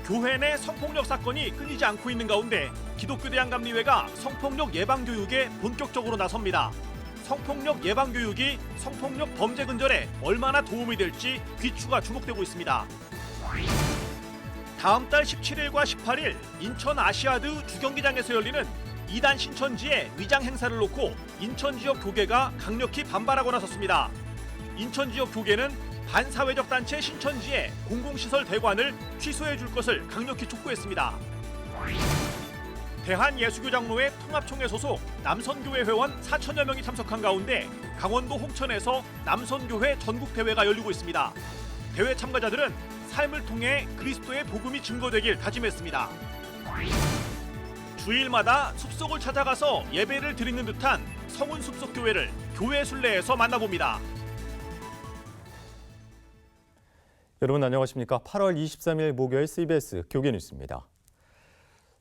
교회 내 성폭력 사건이 끊이지 않고 있는 가운데 기독교 대한감리회가 성폭력 예방 교육에 본격적으로 나섭니다. 성폭력 예방 교육이 성폭력 범죄 근절에 얼마나 도움이 될지 귀추가 주목되고 있습니다. 다음 달 17일과 18일 인천 아시아드 주경기장에서 열리는 2단 신천지의 위장 행사를 놓고 인천 지역 교계가 강력히 반발하고 나섰습니다. 인천 지역 교계는 반사회적 단체 신천지의 공공시설 대관을 취소해 줄 것을 강력히 촉구했습니다. 대한예수교장로회 통합총회 소속 남선교회 회원 4천여 명이 참석한 가운데 강원도 홍천에서 남선교회 전국대회가 열리고 있습니다. 대회 참가자들은 삶을 통해 그리스도의 복음이 증거되길 다짐했습니다. 주일마다 숲속을 찾아가서 예배를 드리는 듯한 성운 숲속교회를 교회 순례에서 만나봅니다. 여러분 안녕하십니까? 8월 23일 목요일 CBS 교계뉴스입니다.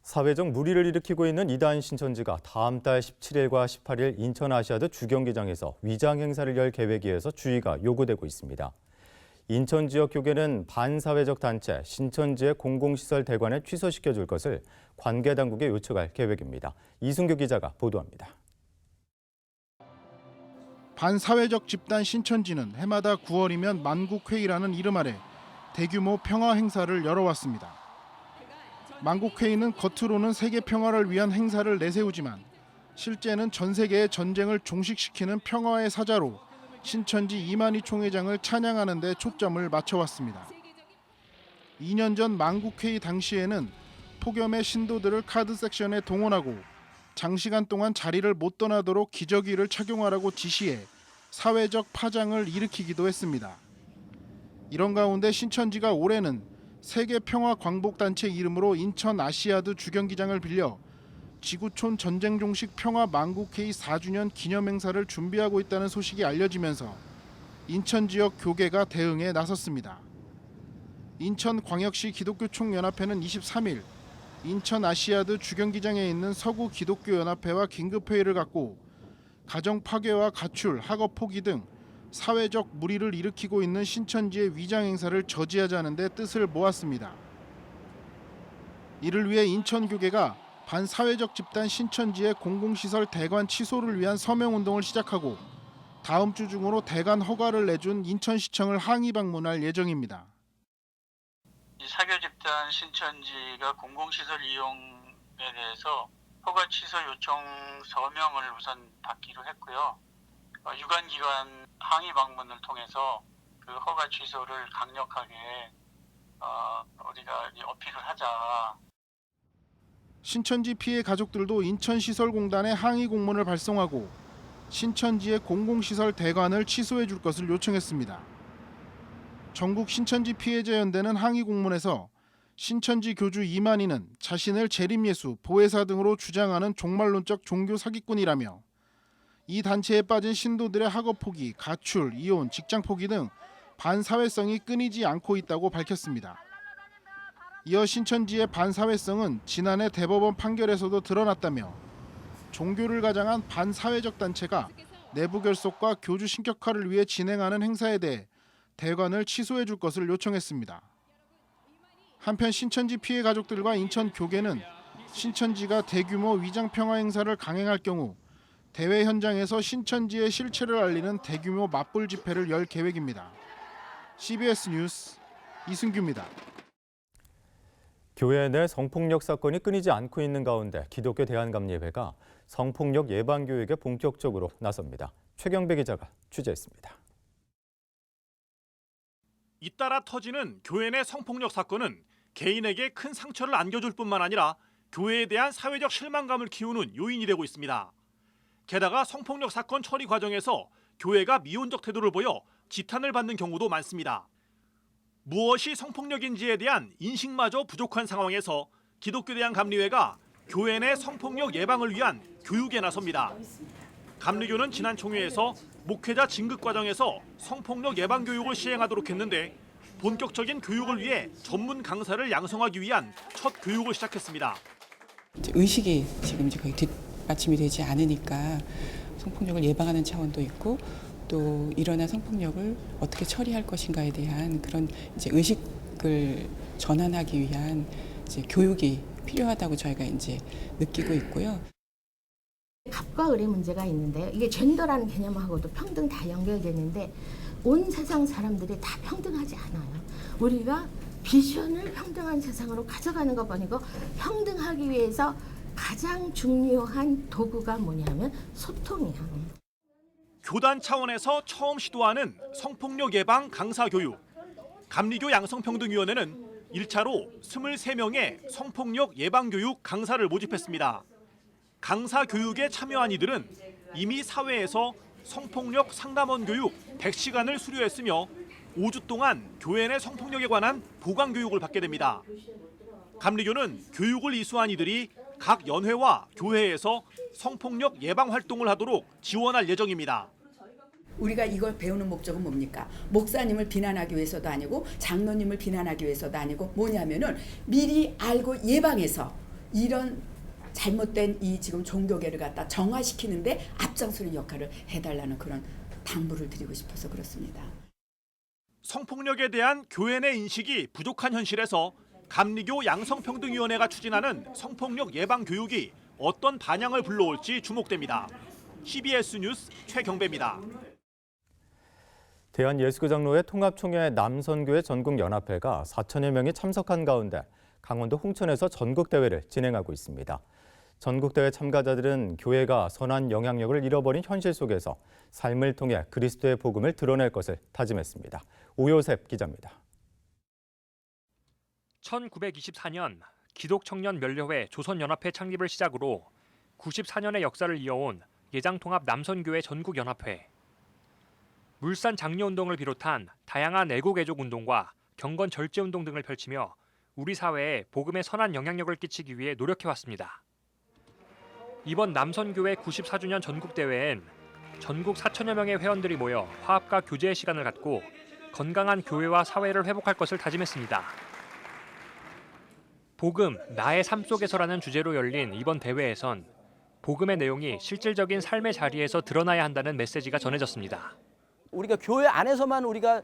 사회적 물의를 일으키고 있는 2단 신천지가 다음 달 17일과 18일 인천 아시아드 주경기장에서 위장 행사를 열 계획이어서 주의가 요구되고 있습니다. 인천 지역 교계는 반사회적 단체 신천지의 공공시설 대관을 취소시켜줄 것을 관계 당국에 요청할 계획입니다. 이승규 기자가 보도합니다. 반사회적 집단 신천지는 해마다 9월이면 만국회의라는 이름 아래 대규모 평화 행사를 열어왔습니다. 만국회의는 겉으로는 세계 평화를 위한 행사를 내세우지만 실제는 전 세계의 전쟁을 종식시키는 평화의 사자로 신천지 이만희 총회장을 찬양하는 데 초점을 맞춰왔습니다. 2년 전 만국회의 당시에는 폭염의 신도들을 카드 섹션에 동원하고 장시간 동안 자리를 못 떠나도록 기저귀를 착용하라고 지시해 사회적 파장을 일으키기도 했습니다. 이런 가운데 신천지가 올해는 세계평화광복단체 이름으로 인천 아시아드 주경기장을 빌려 지구촌 전쟁 종식 평화 만국회의 4주년 기념행사를 준비하고 있다는 소식이 알려지면서 인천 지역 교계가 대응에 나섰습니다. 인천광역시 기독교총연합회는 23일 인천 아시아드 주경기장에 있는 서구 기독교연합회와 긴급회의를 갖고 가정 파괴와 가출, 학업 포기 등 사회적 물의를 일으키고 있는 신천지의 위장 행사를 저지하자는 데 뜻을 모았습니다. 이를 위해 인천교계가 반사회적 집단 신천지의 공공시설 대관 취소를 위한 서명운동을 시작하고 다음 주 중으로 대관 허가를 내준 인천시청을 항의 방문할 예정입니다. 이 사교 집단 신천지가 공공시설 이용에 대해서 허가 취소 요청 서명을 우선 받기로 했고요. 유관기관 항의 방문을 통해서 그 허가 취소를 강력하게 우리가 어필을 하자. 신천지 피해 가족들도 인천시설공단에 항의 공문을 발송하고 신천지의 공공시설 대관을 취소해 줄 것을 요청했습니다. 전국 신천지 피해자 연대는 항의 공문에서 신천지 교주 이만희는 자신을 재림예수, 보혜사 등으로 주장하는 종말론적 종교 사기꾼이라며 이 단체에 빠진 신도들의 학업 포기, 가출, 이혼, 직장 포기 등 반사회성이 끊이지 않고 있다고 밝혔습니다. 이어 신천지의 반사회성은 지난해 대법원 판결에서도 드러났다며 종교를 가장한 반사회적 단체가 내부 결속과 교주 신격화를 위해 진행하는 행사에 대해 대관을 취소해 줄 것을 요청했습니다. 한편 신천지 피해 가족들과 인천 교계는 신천지가 대규모 위장 평화 행사를 강행할 경우 대회 현장에서 신천지의 실체를 알리는 대규모 맞불 집회를 열 계획입니다. CBS 뉴스 이승규입니다. 교회 내 성폭력 사건이 끊이지 않고 있는 가운데 기독교 대한감리회가 성폭력 예방 교육에 본격적으로 나섭니다. 최경배 기자가 취재했습니다. 잇따라 터지는 교회 내 성폭력 사건은 개인에게 큰 상처를 안겨줄 뿐만 아니라 교회에 대한 사회적 실망감을 키우는 요인이 되고 있습니다. 게다가 성폭력 사건 처리 과정에서 교회가 미온적 태도를 보여 지탄을 받는 경우도 많습니다. 무엇이 성폭력인지에 대한 인식마저 부족한 상황에서 기독교 대한감리회가 교회 내 성폭력 예방을 위한 교육에 나섭니다. 감리교는 지난 총회에서 목회자 진급 과정에서 성폭력 예방 교육을 시행하도록 했는데 본격적인 교육을 위해 전문 강사를 양성하기 위한 첫 교육을 시작했습니다. 의식이 지금 거의 뒷받침이 되지 않으니까 성폭력을 예방하는 차원도 있고 또 일어난 성폭력을 어떻게 처리할 것인가에 대한 그런 의식을 전환하기 위한 이제 교육이 필요하다고 저희가 이제 느끼고 있고요. 갑과 을의 문제가 있는데요. 이게 젠더라는 개념하고도 평등 다 연결되는데 온 세상 사람들이 다 평등하지 않아요. 우리가 비전을 평등한 세상으로 가져가는 것뿐이고 평등하기 위해서 가장 중요한 도구가 뭐냐면 소통이야. 교단 차원에서 처음 시도하는 성폭력 예방 강사 교육. 감리교 양성평등위원회는 1차로 23명의 성폭력 예방 교육 강사를 모집했습니다. 강사 교육에 참여한 이들은 이미 사회에서 성폭력 상담원 교육 100시간을 수료했으며 5주 동안 교회 내 성폭력에 관한 보강 교육을 받게 됩니다. 감리교는 교육을 이수한 이들이 각 연회와 교회에서 성폭력 예방 활동을 하도록 지원할 예정입니다. 우리가 이걸 배우는 목적은 뭡니까? 목사님을 비난하기 위해서도 아니고 장로님을 비난하기 위해서도 아니고 뭐냐면은 미리 알고 예방해서 이런 잘못된 이 지금 종교계를 갖다 정화시키는데 앞장서는 역할을 해달라는 그런 당부를 드리고 싶어서 그렇습니다. 성폭력에 대한 교회 내 인식이 부족한 현실에서 감리교 양성평등위원회가 추진하는 성폭력 예방 교육이 어떤 반향을 불러올지 주목됩니다. CBS 뉴스 최경배입니다. 대한예수교장로회 통합총회 남선교회 전국연합회가 4천여 명이 참석한 가운데 강원도 홍천에서 전국대회를 진행하고 있습니다. 전국대회 참가자들은 교회가 선한 영향력을 잃어버린 현실 속에서 삶을 통해 그리스도의 복음을 드러낼 것을 다짐했습니다. 오요셉 기자입니다. 1924년 기독청년면례회 조선연합회 창립을 시작으로 94년의 역사를 이어온 예장통합 남선교회 전국연합회. 물산 장려운동을 비롯한 다양한 애국애족운동과 경건 절제운동 등을 펼치며 우리 사회에 복음의 선한 영향력을 끼치기 위해 노력해왔습니다. 이번 남선교회 94주년 전국대회엔 전국 4천여 명의 회원들이 모여 화합과 교제의 시간을 갖고 건강한 교회와 사회를 회복할 것을 다짐했습니다. 복음, 나의 삶 속에서라는 주제로 열린 이번 대회에선 복음의 내용이 실질적인 삶의 자리에서 드러나야 한다는 메시지가 전해졌습니다. 우리가 교회 안에서만 우리가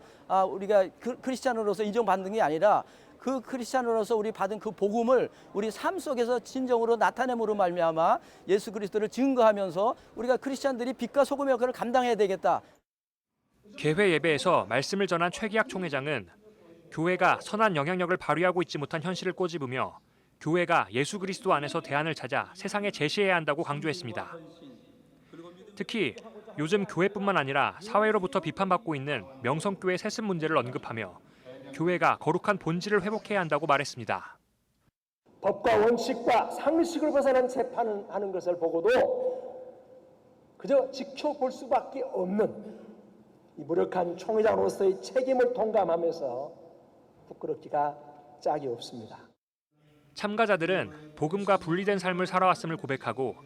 크리스찬으로서 인정받는 게 아니라 그 크리스찬으로서 우리 받은 그 복음을 우리 삶 속에서 진정으로 나타냄으로 말미암아 예수 그리스도를 증거하면서 우리가 크리스찬들이 빛과 소금의 역할을 감당해야 되겠다. 개회 예배에서 말씀을 전한 최기학 총회장은 교회가 선한 영향력을 발휘하고 있지 못한 현실을 꼬집으며 교회가 예수 그리스도 안에서 대안을 찾아 세상에 제시해야 한다고 강조했습니다. 특히 요즘 교회뿐만 아니라 사회로부터 비판받고 있는 명성교회 세습 문제를 언급하며 교회가 거룩한 본질을 회복해야 한다고 말했습니다. 법과 원칙과 상식을 벗어난 재판을 하는 것을 보고도 그저 지켜볼 수밖에 없는 이 무력한 총회장으로서의 책임을 동감하면서 부끄럽기가 짝이 없습니다. 참가자들은 복음과 분리된 삶을 살아왔음을 고백하고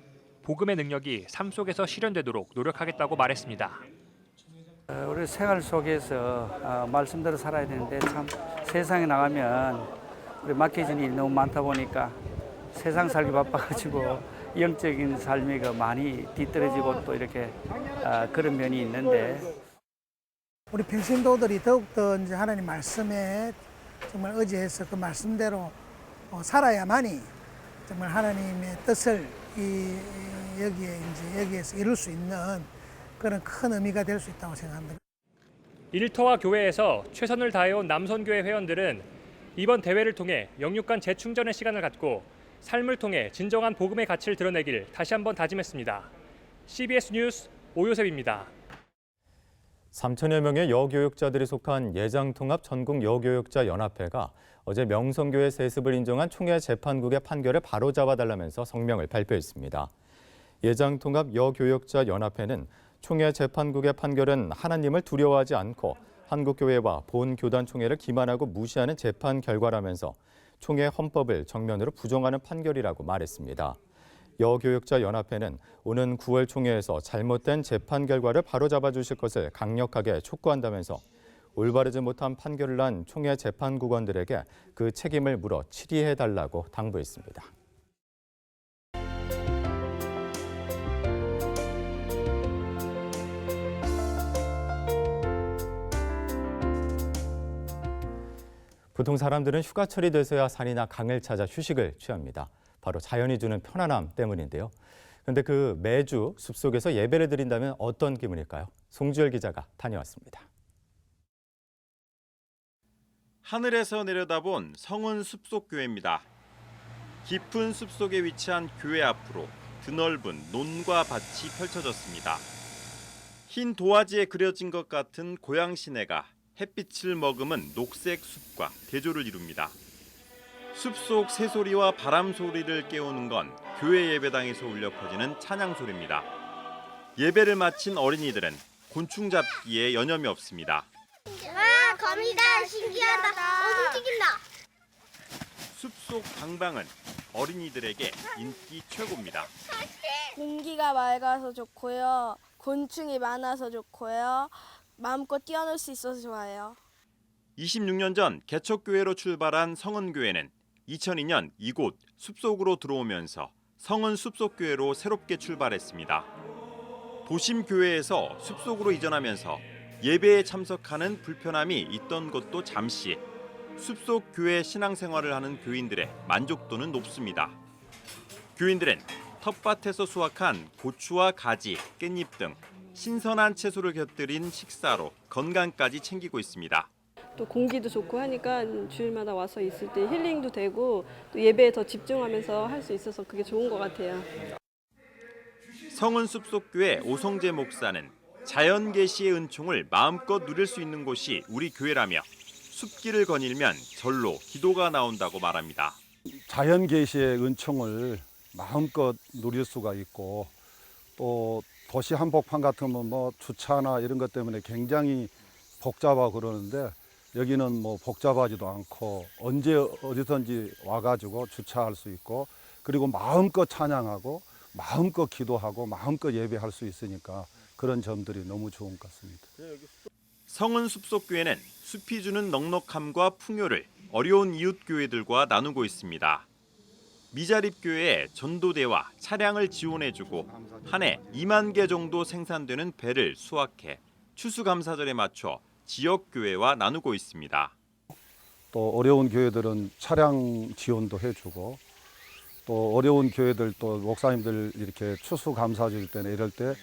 복음의 능력이 삶 속에서 실현되도록 노력하겠다고 말했습니다. 우리 생활 속에서 말씀대로 살아야 되는데 참 세상에 나가면 우리 막혀진 일이 너무 많다 보니까 세상 살기 바빠가지고 영적인 삶이 많이 뒤떨어지고 또 이렇게 그런 면이 있는데 우리 평신도들이 더욱더 이제 하나님 말씀에 정말 의지해서 그 말씀대로 살아야만이 정말 하나님의 뜻을 여기에서 이룰 수 있는 그런 큰 의미가 될 수 있다고 생각합니다. 일터와 교회에서 최선을 다해온 남선교회 회원들은 이번 대회를 통해 영육간 재충전의 시간을 갖고 삶을 통해 진정한 복음의 가치를 드러내길 다시 한번 다짐했습니다. CBS 뉴스 오요셉입니다. 3천여 명의 여교육자들이 속한 예장통합 전국여교육자연합회가 어제 명성교회 세습을 인정한 총회 재판국의 판결을 바로잡아달라면서 성명을 발표했습니다. 예장통합 여교육자연합회는 총회 재판국의 판결은 하나님을 두려워하지 않고 한국교회와 본교단총회를 기만하고 무시하는 재판 결과라면서 총회 헌법을 정면으로 부정하는 판결이라고 말했습니다. 여교육자연합회는 오는 9월 총회에서 잘못된 재판 결과를 바로잡아 주실 것을 강력하게 촉구한다면서 올바르지 못한 판결을 난 총회 재판국원들에게 그 책임을 물어 치리해달라고 당부했습니다. 보통 사람들은 휴가철이 돼서야 산이나 강을 찾아 휴식을 취합니다. 바로 자연이 주는 편안함 때문인데요. 그런데 그 매주 숲속에서 예배를 드린다면 어떤 기분일까요? 송주열 기자가 다녀왔습니다. 하늘에서 내려다본 성은 숲속교회입니다. 깊은 숲속에 위치한 교회 앞으로 드넓은 논과 밭이 펼쳐졌습니다. 흰 도화지에 그려진 것 같은 고향 시내가 햇빛을 머금은 녹색 숲과 대조를 이룹니다. 숲속 새소리와 바람 소리를 깨우는 건 교회 예배당에서 울려 퍼지는 찬양 소리입니다. 예배를 마친 어린이들은 곤충 잡기에 여념이 없습니다. 와, 거미다. 신기하다. 움직인다. 숲속 방방은 어린이들에게 인기 최고입니다. 공기가 맑아서 좋고요. 곤충이 많아서 좋고요. 마음껏 뛰어놀 수 있어서 좋아요. 26년 전 개척교회로 출발한 성은교회는 2002년 이곳 숲속으로 들어오면서 성은 숲속교회로 새롭게 출발했습니다. 도심교회에서 숲속으로 이전하면서 예배에 참석하는 불편함이 있던 것도 잠시, 숲속 교회 신앙생활을 하는 교인들의 만족도는 높습니다. 교인들은 텃밭에서 수확한 고추와 가지, 깻잎 등 신선한 채소를 곁들인 식사로 건강까지 챙기고 있습니다. 또 공기도 좋고 하니까 주일마다 와서 있을 때 힐링도 되고 또 예배에 더 집중하면서 할 수 있어서 그게 좋은 것 같아요. 성은 숲속교회 오성재 목사는 자연 계시의 은총을 마음껏 누릴 수 있는 곳이 우리 교회라며 숲길을 거닐면 절로 기도가 나온다고 말합니다. 자연 계시의 은총을 마음껏 누릴 수가 있고 또 도시 한복판 같으면 뭐 주차나 이런 것 때문에 굉장히 복잡하고 그러는데 여기는 뭐 복잡하지도 않고 언제 어디든지 와가지고 주차할 수 있고 그리고 마음껏 찬양하고 마음껏 기도하고 마음껏 예배할 수 있으니까 그런 점들이 너무 좋은 것 같습니다. 성은 숲속교회는 숲이 주는 넉넉함과 풍요를 어려운 이웃교회들과 나누고 있습니다. 미자립교회에 전도대와 차량을 지원해주고 한 해 2만 개 정도 생산되는 배를 수확해 추수감사절에 맞춰 지역교회와 나누고 있습니다. 또 어려운 교회들은 차량 지원도 해주고 또 어려운 교회들 또 목사님들 이렇게 추수감사절 때나 이럴 때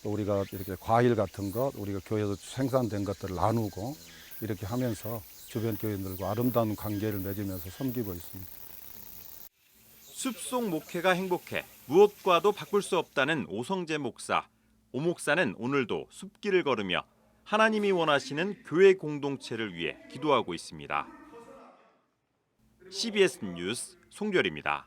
또 우리가 이렇게 과일 같은 것 우리가 교회에서 생산된 것들을 나누고 이렇게 하면서 주변 교인들과 아름다운 관계를 맺으면서 섬기고 있습니다. 숲속 목회가 행복해 무엇과도 바꿀 수 없다는 오성재 목사. 오 목사는 오늘도 숲길을 걸으며 하나님이 원하시는 교회 공동체를 위해 기도하고 있습니다. CBS 뉴스 송별입니다.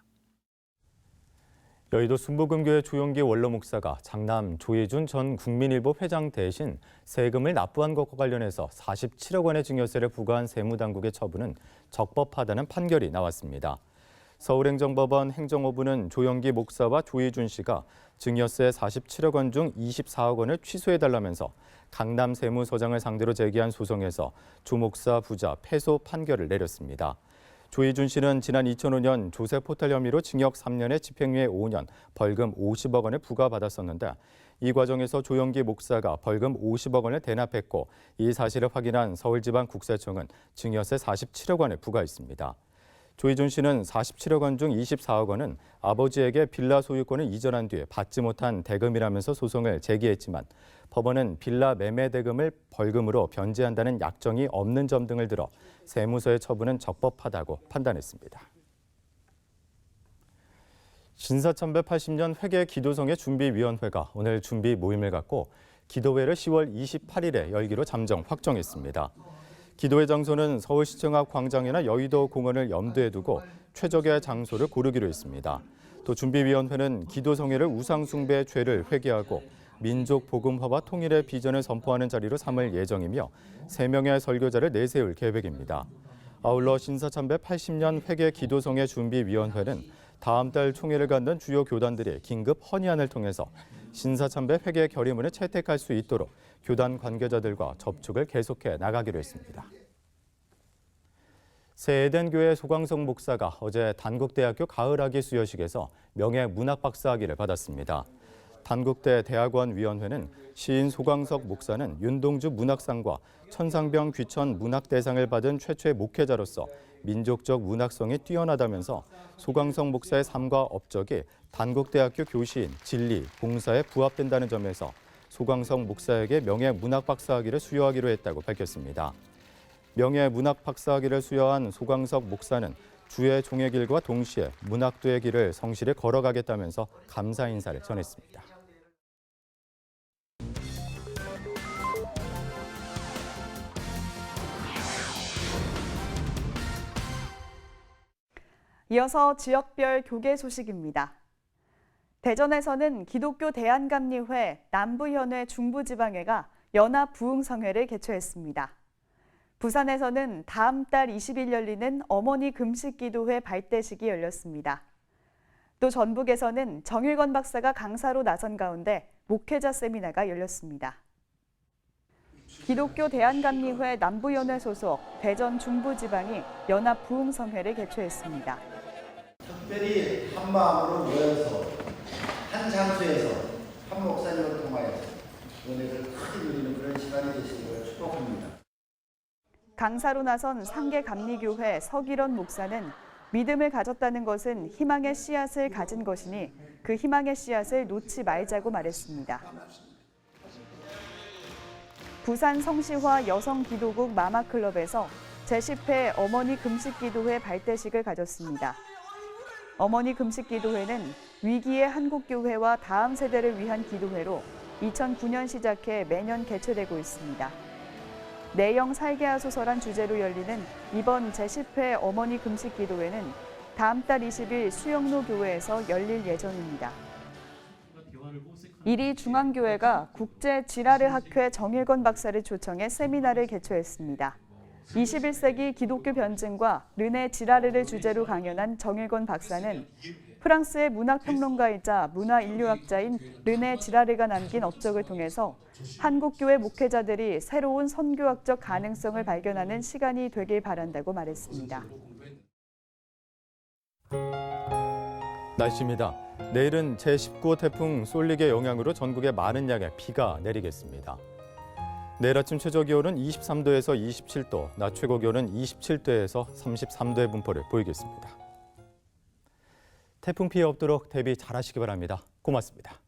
여의도 순복음교회 조영기 원로 목사가 장남 조혜준 전 국민일보 회장 대신 세금을 납부한 것과 관련해서 47억 원의 증여세를 부과한 세무당국의 처분은 적법하다는 판결이 나왔습니다. 서울행정법원 행정호부는 조영기 목사와 조혜준 씨가 증여세 47억 원 중 24억 원을 취소해달라면서 강남 세무서장을 상대로 제기한 소송에서 조 목사 부자 패소 판결을 내렸습니다. 조혜준 씨는 지난 2005년 조세 포탈 혐의로 징역 3년에 집행유예 5년, 벌금 50억 원을 부과받았었는데 이 과정에서 조영기 목사가 벌금 50억 원을 대납했고 이 사실을 확인한 서울지방국세청은 증여세 47억 원을 부과했습니다. 조혜준 씨는 47억 원 중 24억 원은 아버지에게 빌라 소유권을 이전한 뒤에 받지 못한 대금이라면서 소송을 제기했지만 법원은 빌라 매매 대금을 벌금으로 변제한다는 약정이 없는 점 등을 들어 세무서의 처분은 적법하다고 판단했습니다. 신사참배 80년 회계 기도성회 준비위원회가 오늘 준비 모임을 갖고 기도회를 10월 28일에 열기로 잠정 확정했습니다. 기도회 장소는 서울시청 앞 광장이나 여의도 공원을 염두에 두고 최적의 장소를 고르기로 했습니다. 또 준비위원회는 기도성회를 우상숭배의 죄를 회개하고 민족 복음화와 통일의 비전을 선포하는 자리로 삼을 예정이며 3명의 설교자를 내세울 계획입니다. 아울러 신사참배 80년 회계 기도성회 준비위원회는 다음 달 총회를 갖는 주요 교단들이 긴급 헌의안을 통해서 신사참배 회계 결의문을 채택할 수 있도록 교단 관계자들과 접촉을 계속해 나가기로 했습니다. 새 에덴교회 소광성 목사가 어제 단국대학교 가을학위 수여식에서 명예문학박사학위를 받았습니다. 단국대 대학원위원회는 시인 소광석 목사는 윤동주 문학상과 천상병 귀천 문학대상을 받은 최초의 목회자로서 민족적 문학성이 뛰어나다면서 소광석 목사의 삶과 업적이 단국대학교 교시인, 진리, 봉사에 부합된다는 점에서 소광석 목사에게 명예문학박사학위를 수여하기로 했다고 밝혔습니다. 명예문학박사학위를 수여한 소광석 목사는 주의 종의 길과 동시에 문학도의 길을 성실히 걸어가겠다면서 감사 인사를 전했습니다. 이어서 지역별 교계 소식입니다. 대전에서는 기독교 대한감리회 남부현회 중부지방회가 연합부흥성회를 개최했습니다. 부산에서는 다음 달 20일 열리는 어머니 금식기도회 발대식이 열렸습니다. 또 전북에서는 정일건 박사가 강사로 나선 가운데 목회자 세미나가 열렸습니다. 기독교 대한감리회 남부연회 소속 대전 중부지방이 연합부흥성회를 개최했습니다. 특별히 한 마음으로 모여서 한 장소에서 한 목사님을 통하여서 은혜를 크게 누리는 그런 시간이 되시기를 축복합니다. 강사로 나선 상계감리교회 서기런 목사는 믿음을 가졌다는 것은 희망의 씨앗을 가진 것이니 그 희망의 씨앗을 놓지 말자고 말했습니다. 부산 성시화 여성기도국 마마클럽에서 제10회 어머니 금식기도회 발대식을 가졌습니다. 어머니 금식기도회는 위기의 한국교회와 다음 세대를 위한 기도회로 2009년 시작해 매년 개최되고 있습니다. 내영 살게하소서란 주제로 열리는 이번 제10회 어머니 금식기도회는 다음 달 20일 수영로 교회에서 열릴 예정입니다. 이리 중앙교회가 국제지라르학회 정일건 박사를 초청해 세미나를 개최했습니다. 21세기 기독교 변증과 르네 지라르를 주제로 강연한 정일건 박사는 프랑스의 문학평론가이자 문화인류학자인 르네 지라르가 남긴 업적을 통해서 한국교회 목회자들이 새로운 선교학적 가능성을 발견하는 시간이 되길 바란다고 말했습니다. 날씨입니다. 내일은 제19호 태풍 쏠릭의 영향으로 전국에 많은 양의 비가 내리겠습니다. 내일 아침 최저기온은 23도에서 27도, 낮 최고기온은 27도에서 33도의 분포를 보이겠습니다. 태풍 피해 없도록 대비 잘하시기 바랍니다. 고맙습니다.